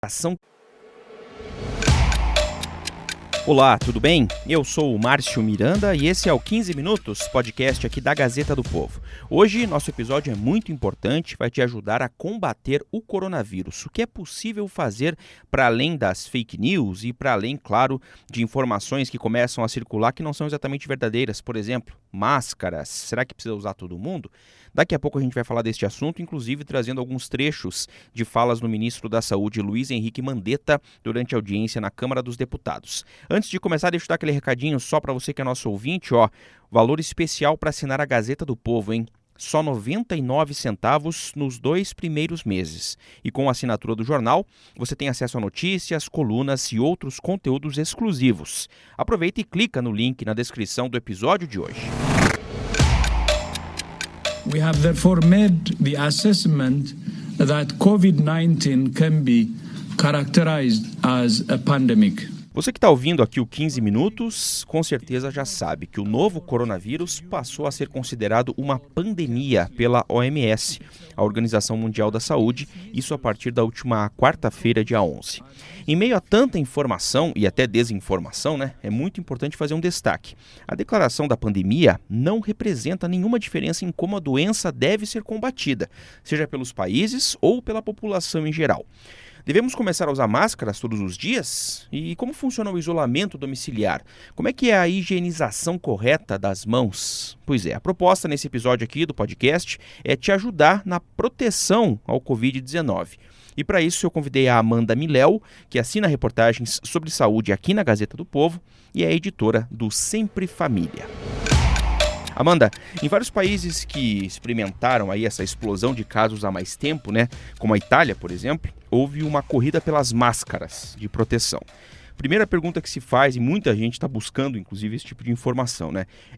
Ação. Olá, tudo bem? Eu sou o Márcio Miranda e esse é o 15 Minutos, podcast aqui da Gazeta do Povo. Hoje, nosso episódio é muito importante, vai te ajudar a combater o coronavírus. O que é possível fazer para além das fake news e para além, claro, de informações que começam a circular que não são exatamente verdadeiras. Por exemplo, máscaras. Será que precisa usar todo mundo? Daqui a pouco a gente vai falar deste assunto, inclusive trazendo alguns trechos de falas do ministro da Saúde, Luiz Henrique Mandetta, durante a audiência na Câmara dos Deputados. Antes de começar, deixa eu dar aquele recadinho só para você que é nosso ouvinte, valor especial para assinar a Gazeta do Povo, hein? Só 99 centavos nos 2 primeiros meses. E com a assinatura do jornal, você tem acesso a notícias, colunas e outros conteúdos exclusivos. Aproveita e clica no link na descrição do episódio de hoje. We have therefore made the assessment that COVID-19 can be characterized as a pandemic. Você que está ouvindo aqui o 15 Minutos, com certeza já sabe que o novo coronavírus passou a ser considerado uma pandemia pela OMS, a Organização Mundial da Saúde, isso a partir da última quarta-feira, dia 11. Em meio a tanta informação e até desinformação, é muito importante fazer um destaque. A declaração da pandemia não representa nenhuma diferença em como a doença deve ser combatida, seja pelos países ou pela população em geral. Devemos começar a usar máscaras todos os dias? E como funciona o isolamento domiciliar? Como é que é a higienização correta das mãos? Pois é, a proposta nesse episódio aqui do podcast é te ajudar na proteção ao Covid-19. E para isso eu convidei a Amanda Miléo, que assina reportagens sobre saúde aqui na Gazeta do Povo e é editora do Sempre Família. Amanda, em vários países que experimentaram aí essa explosão de casos há mais tempo, como a Itália, por exemplo, houve uma corrida pelas máscaras de proteção. Primeira pergunta que se faz, e muita gente está buscando, inclusive, esse tipo de informação,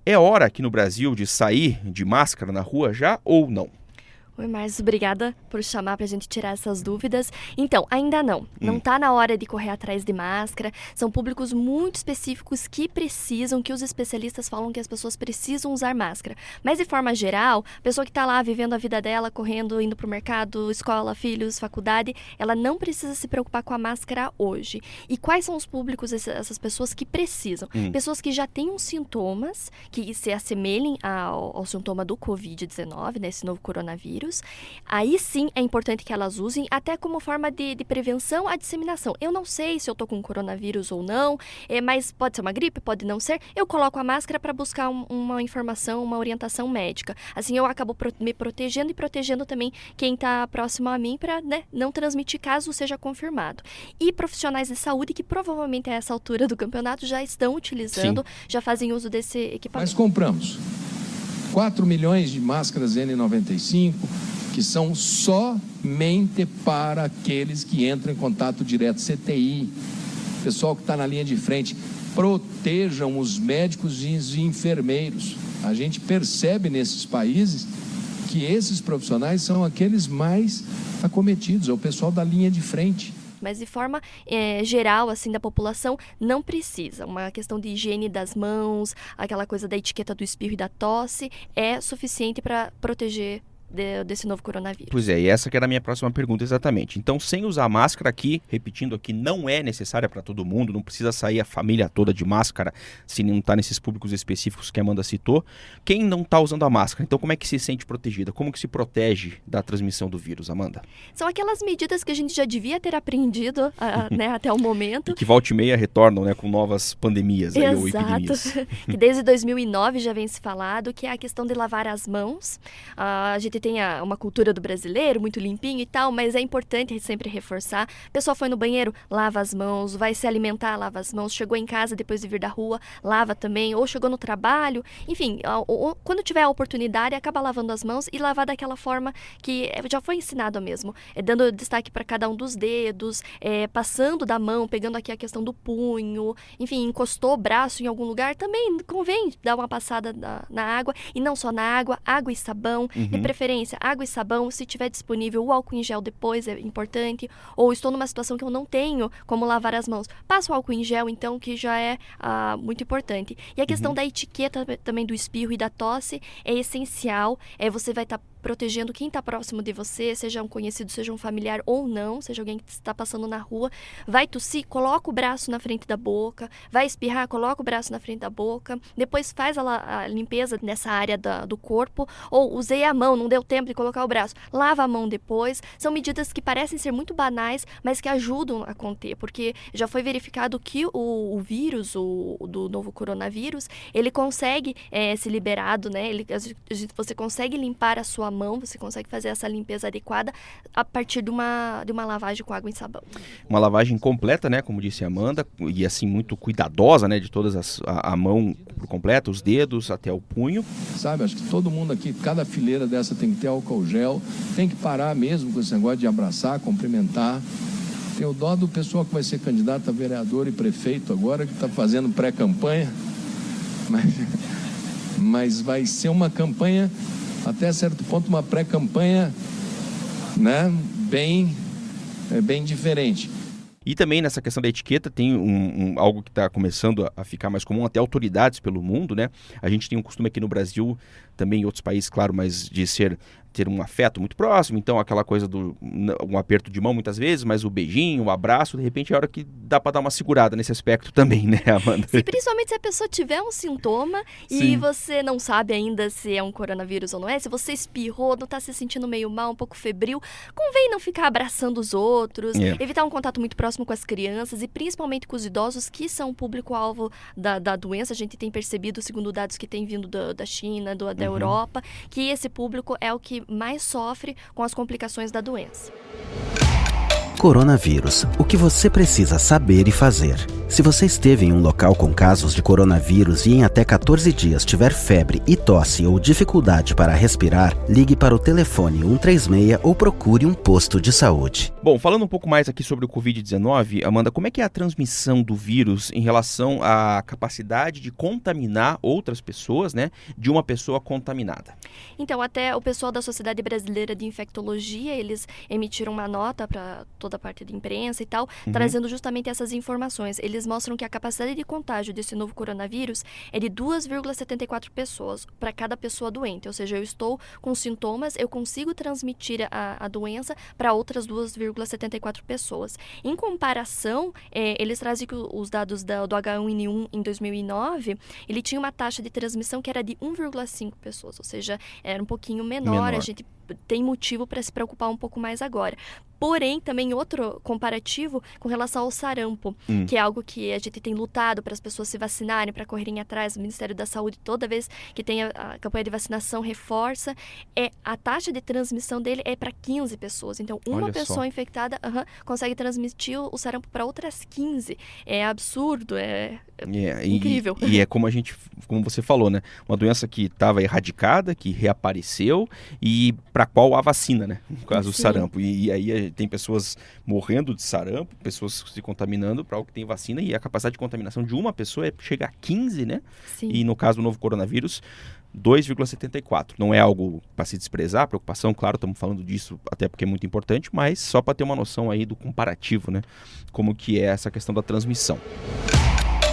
é hora aqui no Brasil de sair de máscara na rua já ou não? Oi, Márcio, obrigada por chamar pra gente tirar essas dúvidas. Então, ainda não. Não tá na hora de correr atrás de máscara. São públicos muito específicos que precisam, que os especialistas falam que as pessoas precisam usar máscara. Mas, de forma geral, a pessoa que tá lá vivendo a vida dela, correndo, indo pro mercado, escola, filhos, faculdade, ela não precisa se preocupar com a máscara hoje. E quais são os públicos, essas pessoas que precisam? Pessoas que já têm uns sintomas que se assemelhem ao sintoma do Covid-19, esse novo coronavírus. Aí sim é importante que elas usem até como forma de prevenção à disseminação. Eu não sei se eu tô com coronavírus ou não, mas pode ser uma gripe, pode não ser. Eu coloco a máscara para buscar uma informação, uma orientação médica. Assim eu acabo me protegendo e protegendo também quem tá próximo a mim para não transmitir caso seja confirmado. E profissionais de saúde que provavelmente a essa altura do campeonato já estão utilizando, já fazem uso desse equipamento. Nós compramos 4 milhões de máscaras N95, que são somente para aqueles que entram em contato direto, CTI, pessoal que está na linha de frente. Protejam os médicos e os enfermeiros. A gente percebe nesses países que esses profissionais são aqueles mais acometidos, é o pessoal da linha de frente. Mas de forma geral, assim, da população, não precisa. Uma questão de higiene das mãos, aquela coisa da etiqueta do espirro e da tosse, é suficiente para proteger desse novo coronavírus. Pois é, e essa que era a minha próxima pergunta exatamente. Então, sem usar máscara aqui, repetindo aqui, não é necessária para todo mundo, não precisa sair a família toda de máscara, se não está nesses públicos específicos que a Amanda citou. Quem não está usando a máscara, então como é que se sente protegida? Como que se protege da transmissão do vírus, Amanda? São aquelas medidas que a gente já devia ter aprendido até o momento. E que volta e meia retornam com novas pandemias aí, ou epidemias. Que desde 2009 já vem se falado, que é a questão de lavar as mãos. A gente tem uma cultura do brasileiro, muito limpinho e tal, mas é importante sempre reforçar. A pessoa foi no banheiro, lava as mãos, vai se alimentar, lava as mãos, chegou em casa depois de vir da rua, lava também, ou chegou no trabalho, enfim, quando tiver a oportunidade, acaba lavando as mãos e lavar daquela forma que já foi ensinado mesmo, dando destaque para cada um dos dedos, passando da mão, pegando aqui a questão do punho, enfim, encostou o braço em algum lugar, também convém dar uma passada na água, e não só na água, água e sabão, de preferência água e sabão, se tiver disponível o álcool em gel depois é importante, ou estou numa situação que eu não tenho como lavar as mãos, passo o álcool em gel então, que já é muito importante. E a questão da etiqueta também do espirro e da tosse é essencial, você vai estar protegendo quem está próximo de você, seja um conhecido, seja um familiar ou não, seja alguém que está passando na rua. Vai tossir, coloca o braço na frente da boca. Vai espirrar, coloca o braço na frente da boca. Depois faz a limpeza nessa área do corpo. Ou usei a mão, não deu tempo de colocar o braço. Lava a mão depois. São medidas que parecem ser muito banais, mas que ajudam a conter, porque já foi verificado que o vírus, do novo coronavírus, ele consegue ser liberado, né? Você consegue limpar a sua mão, você consegue fazer essa limpeza adequada a partir de uma lavagem com água e sabão. Uma lavagem completa, né? Como disse a Amanda, e assim muito cuidadosa, né? De todas a mão por completo, os dedos até o punho. Sabe, acho que todo mundo aqui, cada fileira dessa tem que ter álcool gel, tem que parar mesmo com esse negócio de abraçar, cumprimentar. Tenho dó do pessoal que vai ser candidato a vereador e prefeito agora, que está fazendo pré-campanha, mas vai ser uma campanha, até certo ponto, uma pré-campanha, né, bem diferente. E também nessa questão da etiqueta tem algo que está começando a ficar mais comum, até autoridades pelo mundo, né? A gente tem um costume aqui no Brasil, também em outros países, claro, mas de ter um afeto muito próximo, então aquela coisa um aperto de mão muitas vezes, mas o beijinho, o abraço, de repente é hora que dá para dar uma segurada nesse aspecto também, né, Amanda? Sim, principalmente se a pessoa tiver um sintoma e você não sabe ainda se é um coronavírus ou não é, se você espirrou, não está se sentindo meio mal, um pouco febril, convém não ficar abraçando os outros, evitar um contato muito próximo com as crianças e principalmente com os idosos, que são o público-alvo da doença. A gente tem percebido, segundo dados que têm vindo da China, da Europa, que esse público é o que mais sofre com as complicações da doença. Coronavírus. O que você precisa saber e fazer. Se você esteve em um local com casos de coronavírus e em até 14 dias tiver febre e tosse ou dificuldade para respirar, ligue para o telefone 136 ou procure um posto de saúde. Bom, falando um pouco mais aqui sobre o Covid-19, Amanda, como é que é a transmissão do vírus em relação à capacidade de contaminar outras pessoas, né, de uma pessoa contaminada? Então, até o pessoal da Sociedade Brasileira de Infectologia, eles emitiram uma nota para toda a parte de imprensa e tal, trazendo justamente essas informações. Eles mostram que a capacidade de contágio desse novo coronavírus é de 2,74 pessoas para cada pessoa doente. Ou seja, eu estou com sintomas, eu consigo transmitir a doença para outras 2,74 pessoas. Em comparação, eles trazem que os dados do H1N1 em 2009, ele tinha uma taxa de transmissão que era de 1,5 pessoas, ou seja, era um pouquinho menor. A gente tem motivo para se preocupar um pouco mais agora. Porém, também outro comparativo com relação ao sarampo, que é algo que a gente tem lutado para as pessoas se vacinarem, para correrem atrás. O Ministério da Saúde, toda vez que tem a campanha de vacinação, reforça. A taxa de transmissão dele é para 15 pessoas. Então, uma pessoa infectada consegue transmitir o sarampo para outras 15. É absurdo, incrível. E é como você falou, né? Uma doença que estava erradicada, que reapareceu e para qual há vacina, né? No caso, o sarampo. E aí tem pessoas morrendo de sarampo, pessoas se contaminando para algo que tem vacina, e a capacidade de contaminação de uma pessoa chega a 15, né? Sim. E no caso do novo coronavírus, 2,74. Não é algo para se desprezar, preocupação, claro, estamos falando disso até porque é muito importante, mas só para ter uma noção aí do comparativo, né? Como que é essa questão da transmissão.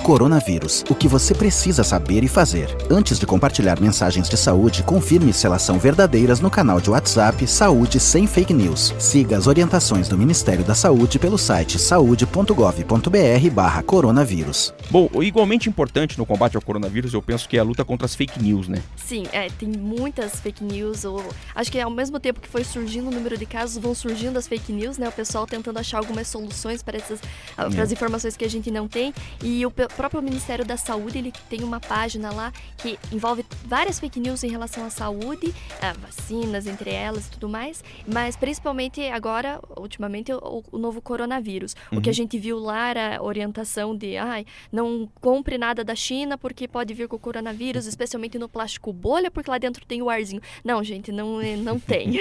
Coronavírus. O que você precisa saber e fazer. Antes de compartilhar mensagens de saúde, confirme se elas são verdadeiras no canal de WhatsApp Saúde Sem Fake News. Siga as orientações do Ministério da Saúde pelo site saude.gov.br/coronavírus. Bom, igualmente importante no combate ao coronavírus, eu penso que é a luta contra as fake news, né? Sim, tem muitas fake news. Acho que ao mesmo tempo que foi surgindo o número de casos, vão surgindo as fake news, né? O pessoal tentando achar algumas soluções para as informações que a gente não tem. E o próprio Ministério da Saúde, ele tem uma página lá que envolve várias fake news em relação à saúde, vacinas entre elas e tudo mais, mas principalmente agora, ultimamente, o novo coronavírus. O que a gente viu lá era a orientação de não compre nada da China porque pode vir com o coronavírus, especialmente no plástico bolha, porque lá dentro tem o arzinho. Não, gente, não tem.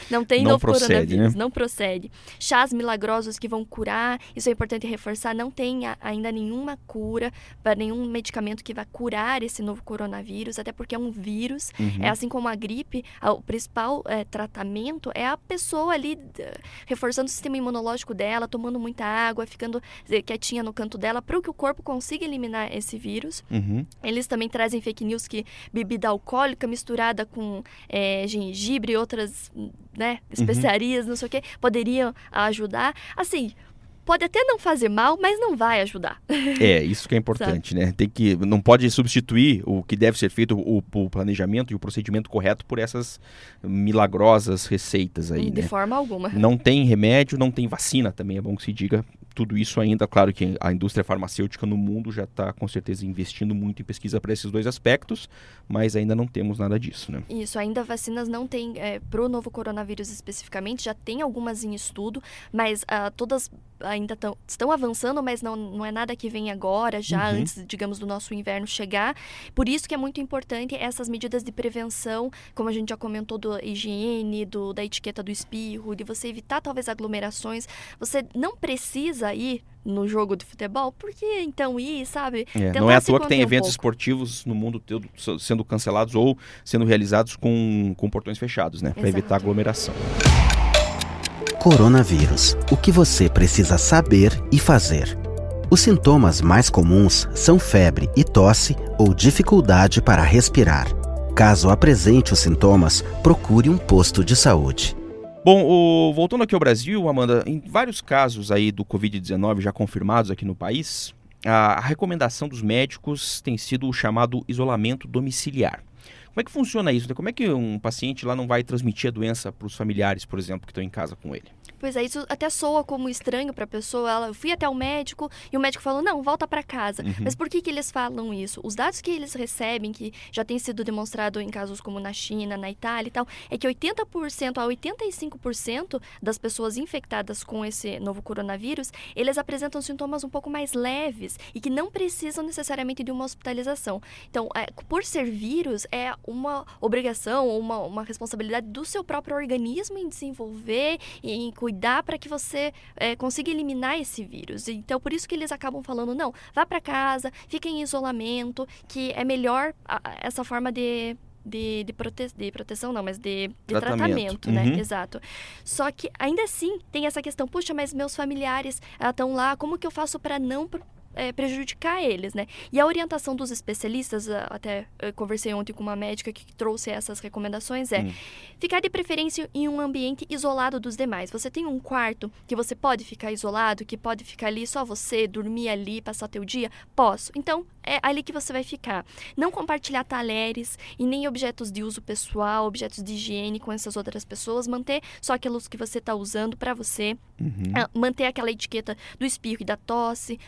Não tem novo coronavírus, né? Não procede. Chás milagrosos que vão curar, isso é importante reforçar, não tem ainda nenhuma cura. cura, para nenhum medicamento que vai curar esse novo coronavírus, até porque é um vírus. É assim como a gripe, o principal tratamento é a pessoa ali reforçando o sistema imunológico dela, tomando muita água, ficando quietinha no canto dela, para que o corpo consiga eliminar esse vírus. Eles também trazem fake news que bebida alcoólica misturada com gengibre e outras, né, especiarias, não sei o que, poderiam ajudar. Assim, pode até não fazer mal, mas não vai ajudar. Isso que é importante, né? Não pode substituir o que deve ser feito, o planejamento e o procedimento correto por essas milagrosas receitas aí, De né? forma alguma. Não tem remédio, não tem vacina também, é bom que se diga. Tudo isso ainda, claro que a indústria farmacêutica no mundo já está com certeza investindo muito em pesquisa para esses dois aspectos, mas ainda não temos nada disso, né? Isso, ainda vacinas não tem, para o novo coronavírus especificamente, já tem algumas em estudo, mas todas ainda estão avançando, mas não é nada que vem agora, já antes, digamos, do nosso inverno chegar. Por isso que é muito importante essas medidas de prevenção, como a gente já comentou, da higiene, da etiqueta do espirro, de você evitar talvez aglomerações. Você não precisa ir no jogo de futebol, porque então sabe? Não é à toa que tem eventos esportivos no mundo todo sendo cancelados ou sendo realizados com portões fechados, né? Para evitar aglomeração. Coronavírus. O que você precisa saber e fazer? Os sintomas mais comuns são febre e tosse ou dificuldade para respirar. Caso apresente os sintomas, procure um posto de saúde. Bom, voltando aqui ao Brasil, Amanda, em vários casos aí do Covid-19 já confirmados aqui no país, a recomendação dos médicos tem sido o chamado isolamento domiciliar. Como é que funciona isso? Como é que um paciente lá não vai transmitir a doença para os familiares, por exemplo, que estão em casa com ele? Pois é, isso até soa como estranho para a pessoa. Eu fui até o médico e o médico falou, não, volta para casa. Mas por que eles falam isso? Os dados que eles recebem, que já tem sido demonstrado em casos como na China, na Itália e tal, é que 80% a 85% das pessoas infectadas com esse novo coronavírus, eles apresentam sintomas um pouco mais leves e que não precisam necessariamente de uma hospitalização. Então, por ser vírus, é uma obrigação ou uma responsabilidade do seu próprio organismo em desenvolver e em cuidar para que você consiga eliminar esse vírus. Então, por isso que eles acabam falando, não, vá para casa, fique em isolamento, que é melhor essa forma de proteção, não, mas de tratamento, né? Exato. Só que, ainda assim, tem essa questão, puxa, mas meus familiares estão lá, como que eu faço para não prejudicar eles, né? E a orientação dos especialistas, até conversei ontem com uma médica que trouxe essas recomendações, ficar de preferência em um ambiente isolado dos demais. Você tem um quarto que você pode ficar isolado, que pode ficar ali só você, dormir ali, passar teu dia? Posso. Então, é ali que você vai ficar. Não compartilhar talheres e nem objetos de uso pessoal, objetos de higiene com essas outras pessoas. Manter só aqueles que você está usando para você. Manter aquela etiqueta do espirro e da tosse.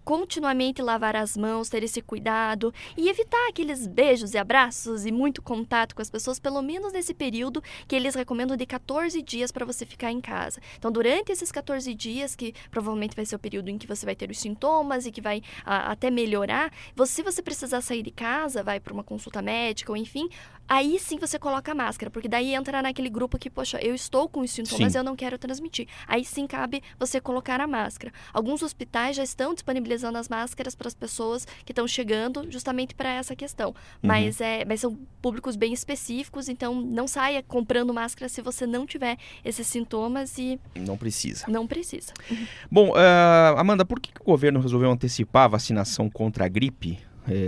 Continuamente lavar as mãos, ter esse cuidado e evitar aqueles beijos e abraços e muito contato com as pessoas, pelo menos nesse período que eles recomendam de 14 dias para você ficar em casa. Então, durante esses 14 dias, que provavelmente vai ser o período em que você vai ter os sintomas e que vai até melhorar, se você precisar sair de casa, vai para uma consulta médica ou enfim, aí sim você coloca a máscara, porque daí entra naquele grupo que, poxa, eu estou com os sintomas, eu não quero transmitir. Aí sim cabe você colocar a máscara. Alguns hospitais já estão disponibilizando as máscaras para as pessoas que estão chegando justamente para essa questão. Mas são públicos bem específicos, então não saia comprando máscara se você não tiver esses sintomas e... Não precisa. Não precisa. Bom, Amanda, por que o governo resolveu antecipar a vacinação contra a gripe?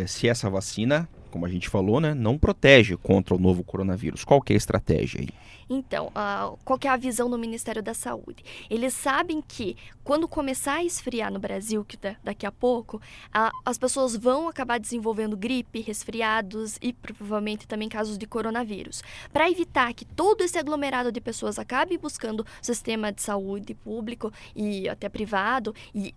Se essa vacina, como a gente falou, né, não protege contra o novo coronavírus. Qual que é a estratégia aí? Então, qual que é a visão do Ministério da Saúde? Eles sabem que quando começar a esfriar no Brasil, que daqui a pouco, as pessoas vão acabar desenvolvendo gripe, resfriados e provavelmente também casos de coronavírus. Para evitar que todo esse aglomerado de pessoas acabe buscando sistema de saúde público e até privado e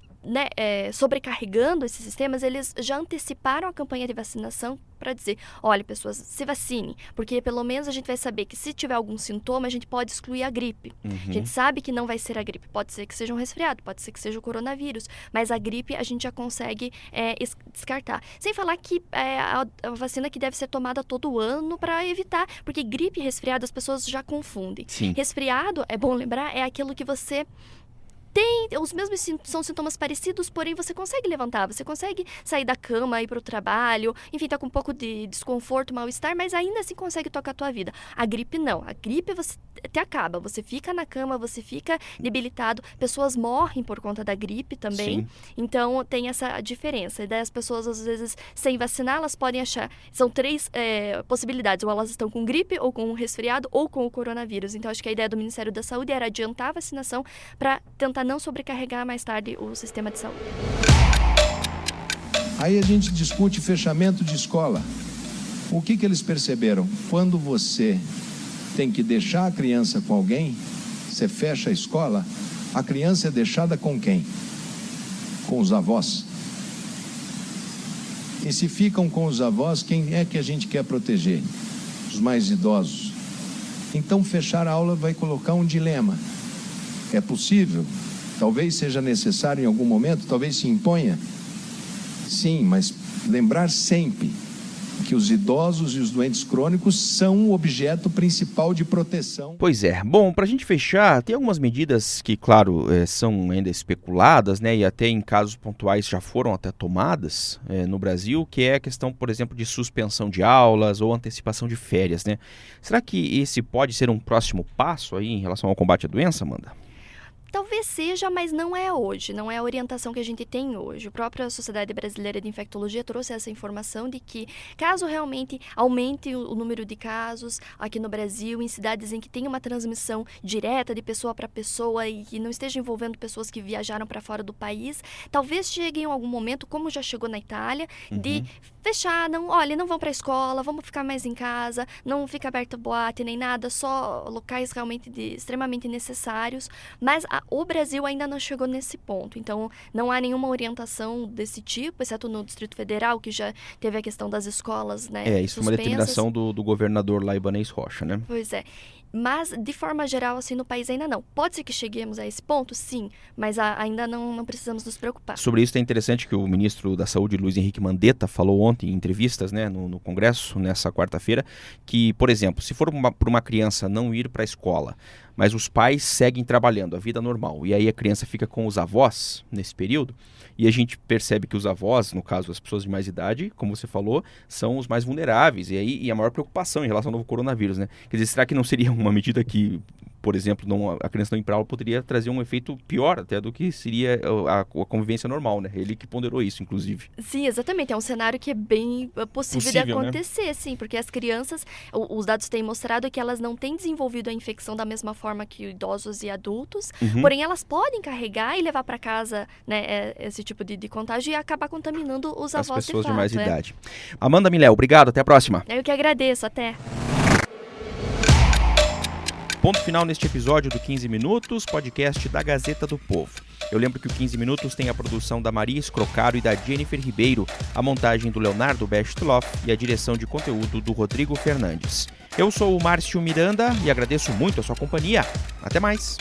sobrecarregando esses sistemas, eles já anteciparam a campanha de vacinação para dizer, olha, pessoas, se vacinem, porque pelo menos a gente vai saber que se tiver algum sintoma, a gente pode excluir a gripe. A gente sabe que não vai ser a gripe, pode ser que seja um resfriado, pode ser que seja o coronavírus, mas a gripe a gente já consegue descartar. Sem falar que a vacina que deve ser tomada todo ano para evitar, porque gripe e resfriado as pessoas já confundem. Sim. Resfriado, é bom lembrar, é aquilo que você Os mesmos são sintomas parecidos, porém você consegue levantar, você consegue sair da cama, ir para o trabalho, enfim, tá com um pouco de desconforto, mal-estar, mas ainda assim consegue tocar a tua vida. A gripe não, a gripe você te acaba, você fica na cama, você fica debilitado, pessoas morrem por conta da gripe também, Sim. Então tem essa diferença. E daí as pessoas, às vezes, sem vacinar, elas podem achar, são 3 possibilidades, ou elas estão com gripe, ou com um resfriado, ou com o coronavírus. Então acho que a ideia do Ministério da Saúde era adiantar a vacinação para tentar não sobrecarregar mais tarde o sistema de saúde. Aí a gente discute fechamento de escola. O que eles perceberam? Quando você tem que deixar a criança com alguém, você fecha a escola, a criança é deixada com quem? Com os avós. E se ficam com os avós, quem é que a gente quer proteger? Os mais idosos. Então fechar a aula vai colocar um dilema. É possível? Talvez seja necessário em algum momento, talvez se imponha. Sim, mas lembrar sempre que os idosos e os doentes crônicos são o objeto principal de proteção. Pois é. Bom, para a gente fechar, tem algumas medidas que, claro, são ainda especuladas, né, e até em casos pontuais já foram até tomadas no Brasil, que é a questão, por exemplo, de suspensão de aulas ou antecipação de férias, né? Será que esse pode ser um próximo passo aí em relação ao combate à doença, Amanda? Talvez seja, mas não é hoje, não é a orientação que a gente tem hoje. A própria Sociedade Brasileira de Infectologia trouxe essa informação de que, caso realmente aumente o número de casos aqui no Brasil, em cidades em que tem uma transmissão direta de pessoa para pessoa e que não esteja envolvendo pessoas que viajaram para fora do país, talvez chegue em algum momento, como já chegou na Itália, de fechar, não vão para a escola, vamos ficar mais em casa, não fica aberta boate nem nada, só locais realmente extremamente necessários, mas o Brasil ainda não chegou nesse ponto, então não há nenhuma orientação desse tipo, exceto no Distrito Federal, que já teve a questão das escolas, né, Isso é uma determinação do governador lá, Ibanez Rocha, né? Pois é. Mas, de forma geral, assim, no país ainda não. Pode ser que cheguemos a esse ponto, sim, mas ainda não precisamos nos preocupar. Sobre isso é interessante que o ministro da Saúde, Luiz Henrique Mandetta, falou ontem em entrevistas, né, no Congresso, nessa quarta-feira, que, por exemplo, se for por uma criança não ir para a escola, mas os pais seguem trabalhando, a vida normal, e aí a criança fica com os avós nesse período, e a gente percebe que os avós, no caso as pessoas de mais idade, como você falou, são os mais vulneráveis, e a maior preocupação em relação ao novo coronavírus, né? Quer dizer, será que não seria uma medida que, por exemplo, a criança não ir para aula poderia trazer um efeito pior até do que seria a convivência normal, né? Ele que ponderou isso, inclusive. Sim, exatamente. É um cenário que é bem possível de acontecer, né? Sim, porque as crianças, os dados têm mostrado que elas não têm desenvolvido a infecção da mesma forma que idosos e adultos, porém elas podem carregar e levar para casa, né, esse tipo de contágio e acabar contaminando os avós de fato. As pessoas de mais idade. Amanda Miléo, obrigado, até a próxima. Eu que agradeço, até. Ponto final neste episódio do 15 Minutos, podcast da Gazeta do Povo. Eu lembro que o 15 Minutos tem a produção da Maria Escrocaro e da Jennifer Ribeiro, a montagem do Leonardo Bestloff e a direção de conteúdo do Rodrigo Fernandes. Eu sou o Márcio Miranda e agradeço muito a sua companhia. Até mais!